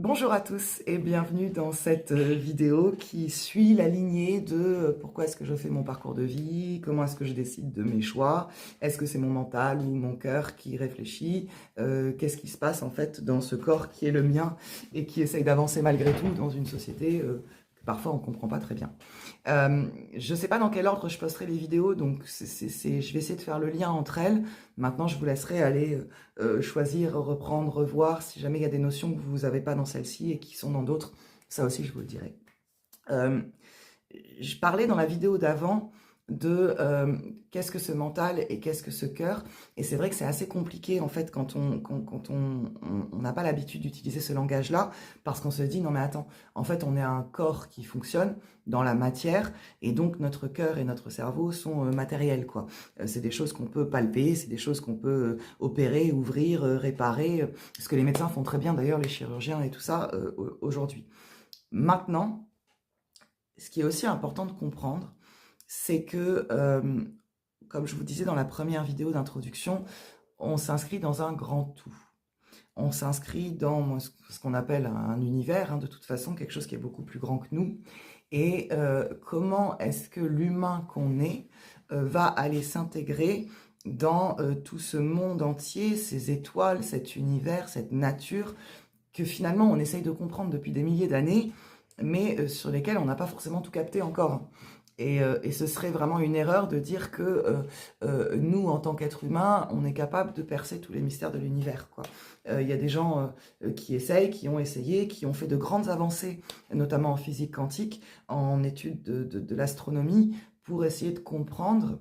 Bonjour à tous et bienvenue dans cette vidéo qui suit la lignée de pourquoi est-ce que je fais mon parcours de vie, comment est-ce que je décide de mes choix, est-ce que c'est mon mental ou mon cœur qui réfléchit, qu'est-ce qui se passe en fait dans ce corps qui est le mien et qui essaye d'avancer malgré tout dans une société que parfois on ne comprend pas très bien. Je ne sais pas dans quel ordre je posterai les vidéos, donc je vais essayer de faire le lien entre elles. Maintenant, je vous laisserai aller choisir, reprendre, revoir, si jamais il y a des notions que vous n'avez pas dans celle-ci et qui sont dans d'autres, ça aussi je vous le dirai. Je parlais dans la vidéo d'avant de qu'est-ce que ce mental et qu'est-ce que ce cœur. Et c'est vrai que c'est assez compliqué en fait quand on n'a pas l'habitude d'utiliser ce langage-là, parce qu'on se dit non mais attends, en fait on est un corps qui fonctionne dans la matière, et donc notre cœur et notre cerveau sont matériels, quoi. C'est des choses qu'on peut palper, c'est des choses qu'on peut opérer, ouvrir, réparer, ce que les médecins font très bien d'ailleurs, les chirurgiens et tout ça aujourd'hui. Maintenant, ce qui est aussi important de comprendre, c'est que, comme je vous disais dans la première vidéo d'introduction, on s'inscrit dans un grand tout. On s'inscrit dans ce qu'on appelle un univers, hein, de toute façon, quelque chose qui est beaucoup plus grand que nous. Et comment est-ce que l'humain qu'on est va aller s'intégrer dans tout ce monde entier, ces étoiles, cet univers, cette nature, que finalement on essaye de comprendre depuis des milliers d'années, mais sur lesquels on n'a pas forcément tout capté encore. Et ce serait vraiment une erreur de dire que nous, en tant qu'êtres humains, on est capable de percer tous les mystères de l'univers, quoi. Il y a des gens qui essayent, qui ont essayé, qui ont fait de grandes avancées, notamment en physique quantique, en études de l'astronomie, pour essayer de comprendre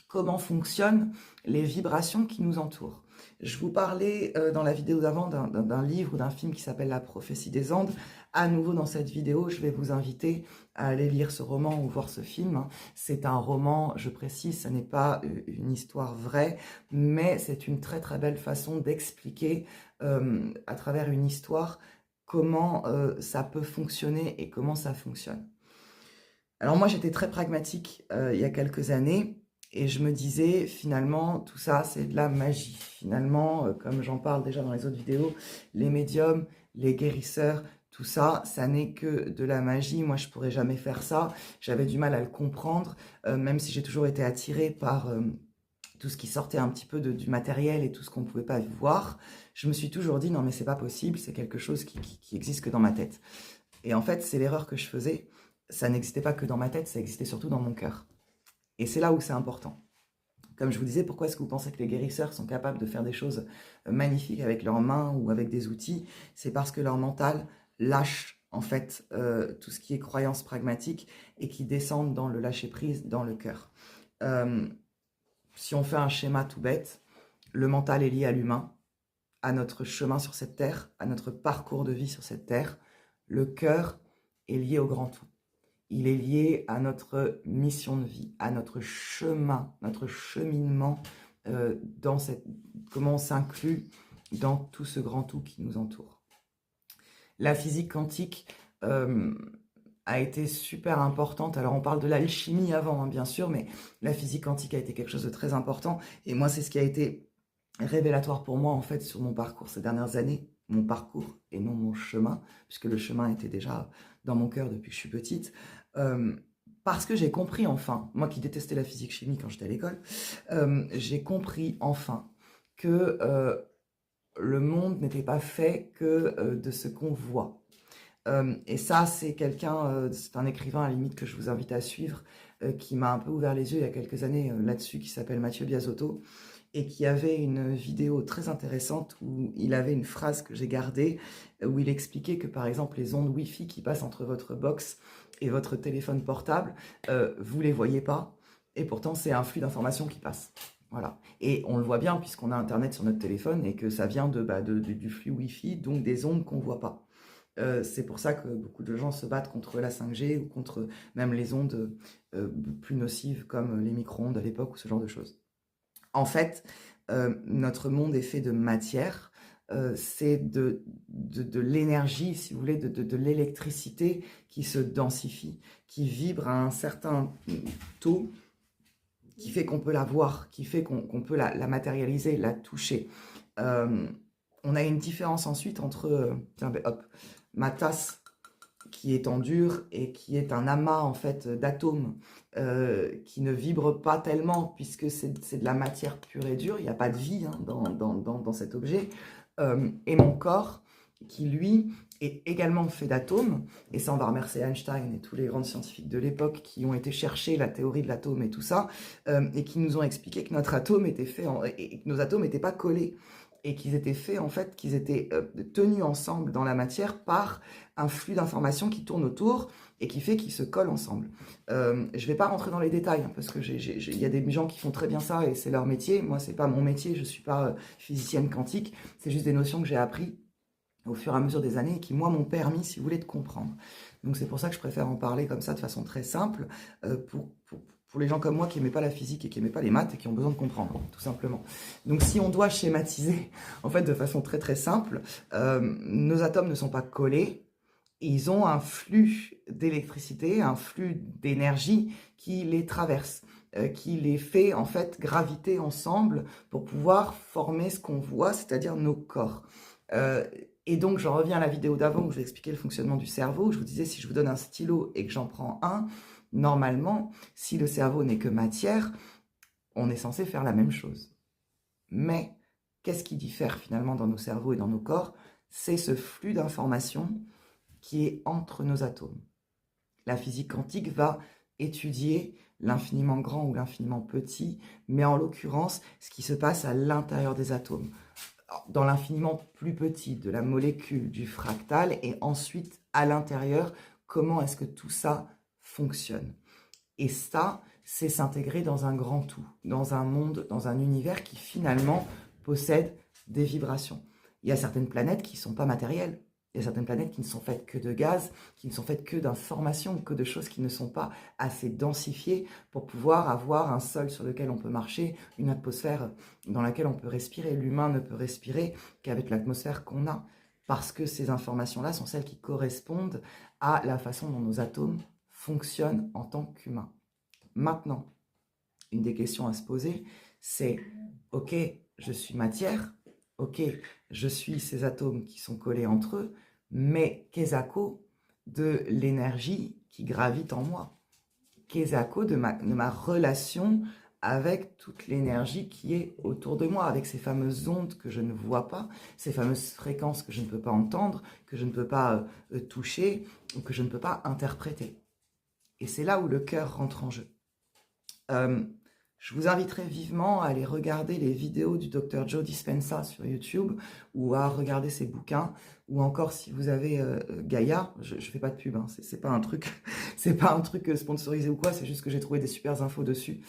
comment fonctionnent les vibrations qui nous entourent. Je vous parlais dans la vidéo d'avant d'un livre ou d'un film qui s'appelle La prophétie des Andes. À nouveau dans cette vidéo, je vais vous inviter à aller lire ce roman ou voir ce film. C'est un roman, je précise, ce n'est pas une histoire vraie, mais c'est une très très belle façon d'expliquer à travers une histoire comment ça peut fonctionner et comment ça fonctionne. Alors moi j'étais très pragmatique il y a quelques années, et je me disais, finalement, tout ça, c'est de la magie. Finalement, comme j'en parle déjà dans les autres vidéos, les médiums, les guérisseurs, tout ça, ça n'est que de la magie. Moi, je pourrais jamais faire ça. J'avais du mal à le comprendre, même si j'ai toujours été attirée par tout ce qui sortait un petit peu du matériel et tout ce qu'on ne pouvait pas voir. Je me suis toujours dit, non mais c'est pas possible, c'est quelque chose qui existe que dans ma tête. Et en fait, c'est l'erreur que je faisais. Ça n'existait pas que dans ma tête, ça existait surtout dans mon cœur. Et c'est là où c'est important. Comme je vous disais, pourquoi est-ce que vous pensez que les guérisseurs sont capables de faire des choses magnifiques avec leurs mains ou avec des outils? C'est parce que leur mental lâche en fait tout ce qui est croyance pragmatique et qui descendent dans le lâcher-prise, dans le cœur. Si on fait un schéma tout bête, le mental est lié à l'humain, à notre chemin sur cette terre, à notre parcours de vie sur cette terre. Le cœur est lié au grand tout. Il est lié à notre mission de vie, à notre chemin, notre cheminement, dans comment on s'inclut dans tout ce grand tout qui nous entoure. La physique quantique a été super importante. Alors on parle de l'alchimie avant, hein, bien sûr, mais la physique quantique a été quelque chose de très important. Et moi, c'est ce qui a été révélatoire pour moi, en fait, sur mon parcours ces dernières années. Mon parcours et non mon chemin, puisque le chemin était déjà dans mon cœur depuis que je suis petite. Parce que j'ai compris enfin, moi qui détestais la physique-chimie quand j'étais à l'école, j'ai compris enfin que le monde n'était pas fait que de ce qu'on voit. Et ça, c'est c'est un écrivain à la limite que je vous invite à suivre, qui m'a un peu ouvert les yeux il y a quelques années là-dessus, qui s'appelle Mathieu Biasotto, et qui avait une vidéo très intéressante où il avait une phrase que j'ai gardée, où il expliquait que par exemple les ondes Wi-Fi qui passent entre votre box et votre téléphone portable, vous les voyez pas, et pourtant c'est un flux d'informations qui passe. Voilà. Et on le voit bien puisqu'on a Internet sur notre téléphone et que ça vient du flux Wi-Fi, donc des ondes qu'on voit pas. C'est pour ça que beaucoup de gens se battent contre la 5G ou contre même les ondes plus nocives comme les micro-ondes à l'époque ou ce genre de choses. En fait, notre monde est fait de matière, c'est de l'énergie, si vous voulez, de l'électricité qui se densifie, qui vibre à un certain taux, qui fait qu'on peut la voir, qui fait qu'on peut la matérialiser, la toucher. On a une différence ensuite entre, tiens, ben, hop, ma tasse qui est en dur et qui est un amas en fait d'atomes qui ne vibre pas tellement puisque c'est de la matière pure et dure, il n'y a pas de vie hein, dans cet objet, et mon corps qui lui est également fait d'atomes, et ça on va remercier Einstein et tous les grands scientifiques de l'époque qui ont été chercher la théorie de l'atome et tout ça, et qui nous ont expliqué que notre atome était fait et que nos atomes n'étaient pas collés, et qu'ils étaient faits, en fait, qu'ils étaient tenus ensemble dans la matière par un flux d'informations qui tourne autour et qui fait qu'ils se collent ensemble. Je ne vais pas rentrer dans les détails, hein, parce que il y a des gens qui font très bien ça et c'est leur métier. Moi, ce n'est pas mon métier, je ne suis pas physicienne quantique, c'est juste des notions que j'ai apprises au fur et à mesure des années et qui, moi, m'ont permis, si vous voulez, de comprendre. Donc c'est pour ça que je préfère en parler comme ça, de façon très simple, pour les gens comme moi qui n'aimaient pas la physique et qui n'aimaient pas les maths et qui ont besoin de comprendre, tout simplement. Donc si on doit schématiser, en fait, de façon très très simple, nos atomes ne sont pas collés, ils ont un flux d'électricité, un flux d'énergie qui les traverse, qui les fait en fait graviter ensemble pour pouvoir former ce qu'on voit, c'est-à-dire nos corps. Et donc, j'en reviens à la vidéo d'avant où je vous expliquais le fonctionnement du cerveau. Je vous disais, si je vous donne un stylo et que j'en prends un, normalement, si le cerveau n'est que matière, on est censé faire la même chose. Mais, qu'est-ce qui diffère finalement dans nos cerveaux et dans nos corps? C'est ce flux d'informations qui est entre nos atomes. La physique quantique va étudier l'infiniment grand ou l'infiniment petit, mais en l'occurrence, ce qui se passe à l'intérieur des atomes, dans l'infiniment plus petit de la molécule, du fractal, et ensuite à l'intérieur, comment est-ce que tout ça fonctionne. Et ça, c'est s'intégrer dans un grand tout, dans un monde, dans un univers qui finalement possède des vibrations. Il y a certaines planètes qui ne sont pas matérielles. Il y a certaines planètes qui ne sont faites que de gaz, qui ne sont faites que d'informations, que de choses qui ne sont pas assez densifiées pour pouvoir avoir un sol sur lequel on peut marcher, une atmosphère dans laquelle on peut respirer. L'humain ne peut respirer qu'avec l'atmosphère qu'on a, parce que ces informations-là sont celles qui correspondent à la façon dont nos atomes fonctionnent en tant qu'humains. Maintenant, une des questions à se poser, c'est « Ok, je suis matière, ok, je suis ces atomes qui sont collés entre eux, mais qu'est-ce de l'énergie qui gravite en moi? Qu'est-ce de ma relation avec toute l'énergie qui est autour de moi, avec ces fameuses ondes que je ne vois pas, ces fameuses fréquences que je ne peux pas entendre, que je ne peux pas toucher, ou que je ne peux pas interpréter. Et c'est là où le cœur rentre en jeu. Je vous inviterai vivement à aller regarder les vidéos du Dr Joe Dispenza sur YouTube, ou à regarder ses bouquins, ou encore si vous avez Gaïa, je ne fais pas de pub, hein, c'est pas un truc, c'est pas un truc sponsorisé ou quoi, c'est juste que j'ai trouvé des super infos dessus.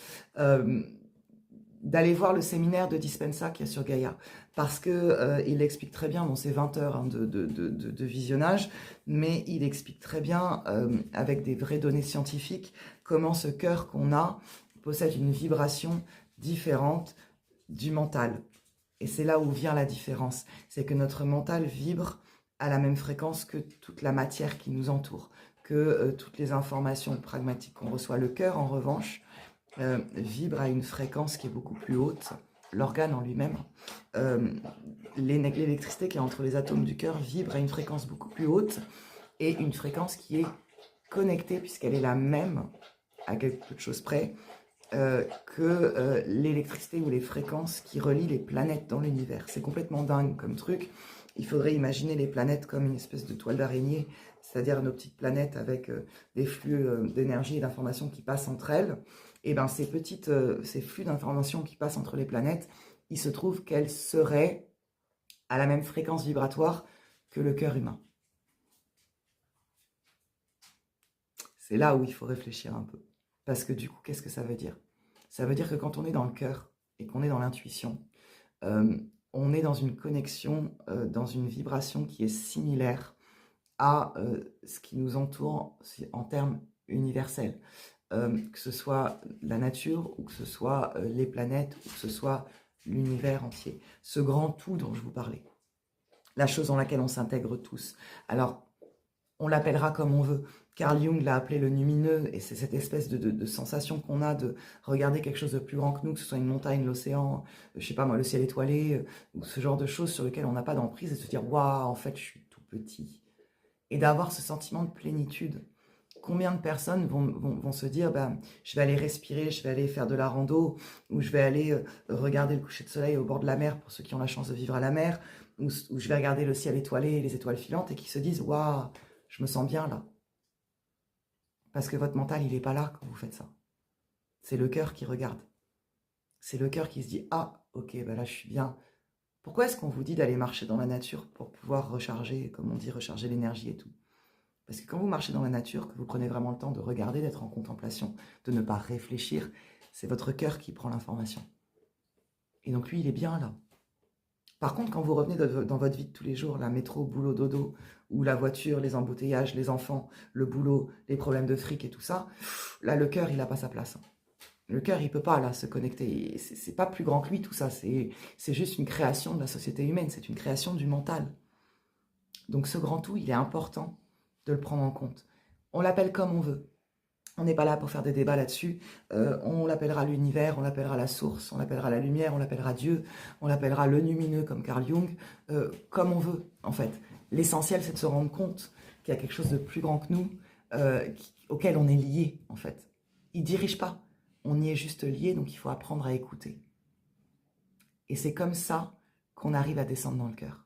D'aller voir le séminaire de Dispenza qu'il y a sur Gaïa, parce que il explique très bien, bon c'est 20 heures hein, de visionnage, mais il explique très bien, avec des vraies données scientifiques, comment ce cœur qu'on a possède une vibration différente du mental. Et c'est là où vient la différence, c'est que notre mental vibre à la même fréquence que toute la matière qui nous entoure, que toutes les informations pragmatiques qu'on reçoit. Le cœur, en revanche, vibre à une fréquence qui est beaucoup plus haute, l'organe en lui-même. L'électricité qui est entre les atomes du cœur vibre à une fréquence beaucoup plus haute, et une fréquence qui est connectée, puisqu'elle est la même, à quelque chose près, que l'électricité ou les fréquences qui relient les planètes dans l'univers. C'est complètement dingue comme truc. Il faudrait imaginer les planètes comme une espèce de toile d'araignée, c'est-à-dire nos petites planètes avec des flux d'énergie et d'informations qui passent entre elles. Et bien ces flux d'informations qui passent entre les planètes, il se trouve qu'elles seraient à la même fréquence vibratoire que le cœur humain. C'est là où il faut réfléchir un peu. Parce que du coup, qu'est-ce que ça veut dire? Ça veut dire que quand on est dans le cœur et qu'on est dans l'intuition, on est dans une connexion, dans une vibration qui est similaire à ce qui nous entoure en termes universels. Que ce soit la nature, ou que ce soit les planètes, ou que ce soit l'univers entier. Ce grand tout dont je vous parlais. La chose dans laquelle on s'intègre tous. Alors, On l'appellera comme on veut. Carl Jung l'a appelé le lumineux, et c'est cette espèce de sensation qu'on a de regarder quelque chose de plus grand que nous, que ce soit une montagne, l'océan, je sais pas moi, le ciel étoilé, ou ce genre de choses sur lesquelles on n'a pas d'emprise, et de se dire « Waouh, en fait, je suis tout petit ». Et d'avoir ce sentiment de plénitude. Combien de personnes vont se dire bah, je vais aller respirer, je vais aller faire de la rando, ou je vais aller regarder le coucher de soleil au bord de la mer, pour ceux qui ont la chance de vivre à la mer, ou je vais regarder le ciel étoilé et les étoiles filantes, et qui se disent « Waouh, je me sens bien là ». Parce que votre mental, il n'est pas là quand vous faites ça. C'est le cœur qui regarde. C'est le cœur qui se dit « Ah, ok, bah là je suis bien ». Pourquoi est-ce qu'on vous dit d'aller marcher dans la nature pour pouvoir recharger, comme on dit, recharger l'énergie et tout? Parce que quand vous marchez dans la nature, que vous prenez vraiment le temps de regarder, d'être en contemplation, de ne pas réfléchir, c'est votre cœur qui prend l'information. Et donc lui, il est bien là. Par contre, quand vous revenez dans votre vie de tous les jours, la métro, boulot, dodo, ou la voiture, les embouteillages, les enfants, le boulot, les problèmes de fric et tout ça, là, le cœur, il n'a pas sa place. Le cœur, il ne peut pas là se connecter. C'est pas plus grand que lui tout ça. C'est juste une création de la société humaine. C'est une création du mental. Donc ce grand tout, il est important de le prendre en compte. On l'appelle comme on veut. On n'est pas là pour faire des débats là-dessus. On l'appellera l'univers, on l'appellera la source, on l'appellera la lumière, on l'appellera Dieu, on l'appellera le lumineux comme Carl Jung, comme on veut en fait. L'essentiel, c'est de se rendre compte qu'il y a quelque chose de plus grand que nous, auquel on est lié en fait. Il ne dirige pas, on y est juste lié, donc il faut apprendre à écouter. Et c'est comme ça qu'on arrive à descendre dans le cœur.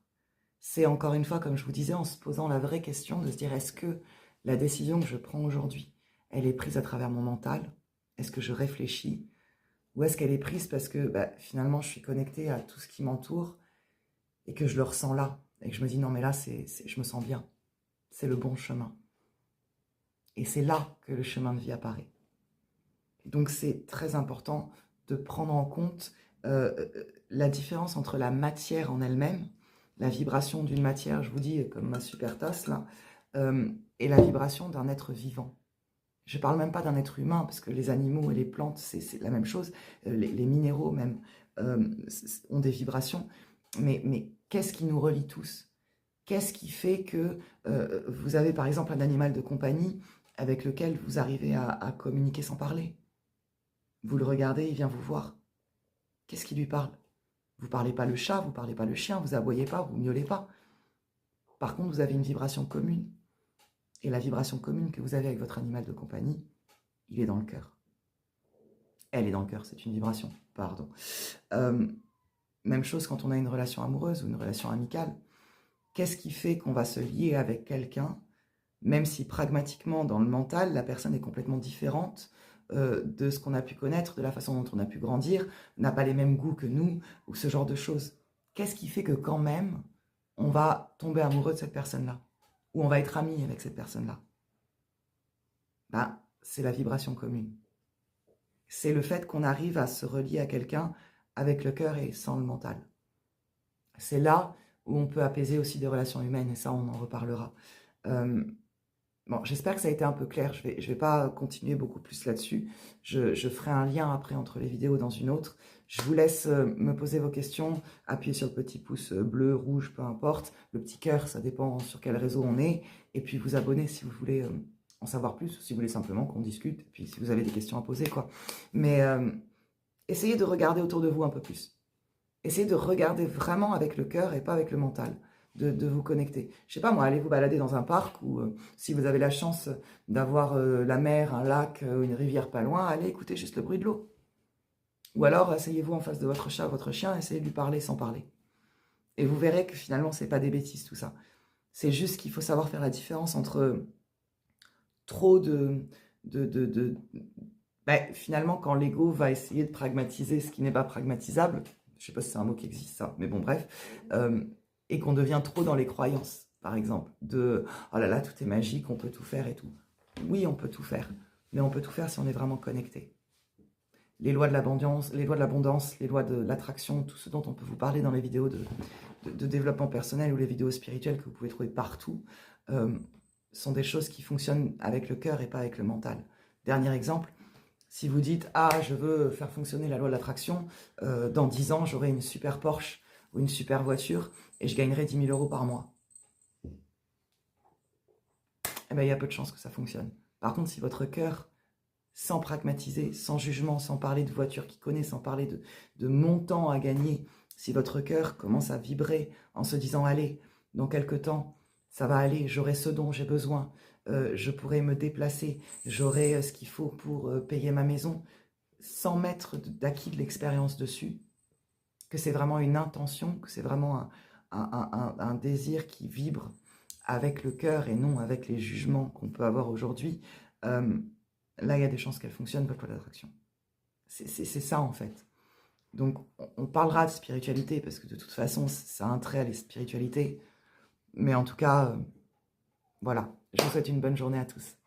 C'est encore une fois, comme je vous disais, en se posant la vraie question de se dire, est-ce que la décision que je prends aujourd'hui, elle est prise à travers mon mental? Est-ce que je réfléchis? Ou est-ce qu'elle est prise parce que finalement je suis connectée à tout ce qui m'entoure et que je le ressens là? Et que je me dis, non mais là, je me sens bien. C'est le bon chemin. Et c'est là que le chemin de vie apparaît. Donc c'est très important de prendre en compte la différence entre la matière en elle-même, la vibration d'une matière, je vous dis, comme ma super tasse là, et la vibration d'un être vivant. Je ne parle même pas d'un être humain, parce que les animaux et les plantes, c'est la même chose. Les minéraux même ont des vibrations. Mais qu'est-ce qui nous relie tous? Qu'est-ce qui fait que vous avez par exemple un animal de compagnie avec lequel vous arrivez à communiquer sans parler? Vous le regardez, il vient vous voir. Qu'est-ce qui lui parle? Vous ne parlez pas le chat, vous ne parlez pas le chien, vous aboyez pas, vous miaulez pas. Par contre, vous avez une vibration commune. Et la vibration commune que vous avez avec votre animal de compagnie, il est dans le cœur. Elle est dans le cœur, c'est une vibration, pardon. Même chose quand on a une relation amoureuse ou une relation amicale. Qu'est-ce qui fait qu'on va se lier avec quelqu'un, même si pragmatiquement, dans le mental, la personne est complètement différente de ce qu'on a pu connaître, de la façon dont on a pu grandir, n'a pas les mêmes goûts que nous, ou ce genre de choses. Qu'est-ce qui fait que quand même, on va tomber amoureux de cette personne-là, ou on va être ami avec cette personne-là? C'est la vibration commune. C'est le fait qu'on arrive à se relier à quelqu'un avec le cœur et sans le mental. C'est là où on peut apaiser aussi des relations humaines, et ça, on en reparlera. Bon, j'espère que ça a été un peu clair. Je vais pas continuer beaucoup plus là-dessus. Je ferai un lien après entre les vidéos dans une autre. Je vous laisse me poser vos questions, appuyer sur le petit pouce bleu, rouge, peu importe. Le petit cœur, ça dépend sur quel réseau on est. Et puis vous abonner si vous voulez en savoir plus, ou si vous voulez simplement qu'on discute. Et puis si vous avez des questions à poser, quoi. Mais essayez de regarder autour de vous un peu plus. Essayez de regarder vraiment avec le cœur et pas avec le mental. De vous connecter. Je sais pas moi, allez vous balader dans un parc ou si vous avez la chance d'avoir la mer, un lac, une rivière pas loin, allez écouter juste le bruit de l'eau. Ou alors asseyez-vous en face de votre chat, votre chien, essayez de lui parler sans parler. Et vous verrez que finalement c'est pas des bêtises tout ça. C'est juste qu'il faut savoir faire la différence entre trop finalement quand l'ego va essayer de pragmatiser ce qui n'est pas pragmatisable, je sais pas si c'est un mot qui existe ça, mais bon bref, et qu'on devient trop dans les croyances, par exemple, de « oh là là, tout est magique, on peut tout faire et tout ». Oui, on peut tout faire, mais on peut tout faire si on est vraiment connecté. Les lois de l'abondance, les lois de l'attraction, tout ce dont on peut vous parler dans les vidéos de développement personnel ou les vidéos spirituelles que vous pouvez trouver partout, sont des choses qui fonctionnent avec le cœur et pas avec le mental. Dernier exemple, si vous dites « ah, je veux faire fonctionner la loi de l'attraction, dans 10 ans, j'aurai une super Porsche ou une super voiture et je gagnerai 10 000 € par mois. » eh ben, il y a peu de chances que ça fonctionne. Par contre, si votre cœur, sans pragmatiser, sans jugement, sans parler de voiture qu'il connaît, sans parler de montant à gagner, si votre cœur commence à vibrer en se disant, allez, dans quelques temps, ça va aller, j'aurai ce dont j'ai besoin, je pourrai me déplacer, j'aurai ce qu'il faut pour payer ma maison, sans mettre d'acquis de l'expérience dessus, que c'est vraiment une intention, que c'est vraiment un désir qui vibre avec le cœur et non avec les jugements qu'on peut avoir aujourd'hui, là, il y a des chances qu'elle fonctionne, votre loi d'attraction. C'est ça, en fait. Donc, on parlera de spiritualité, parce que de toute façon, ça a un trait à la spiritualité. Mais en tout cas, voilà. Je vous souhaite une bonne journée à tous.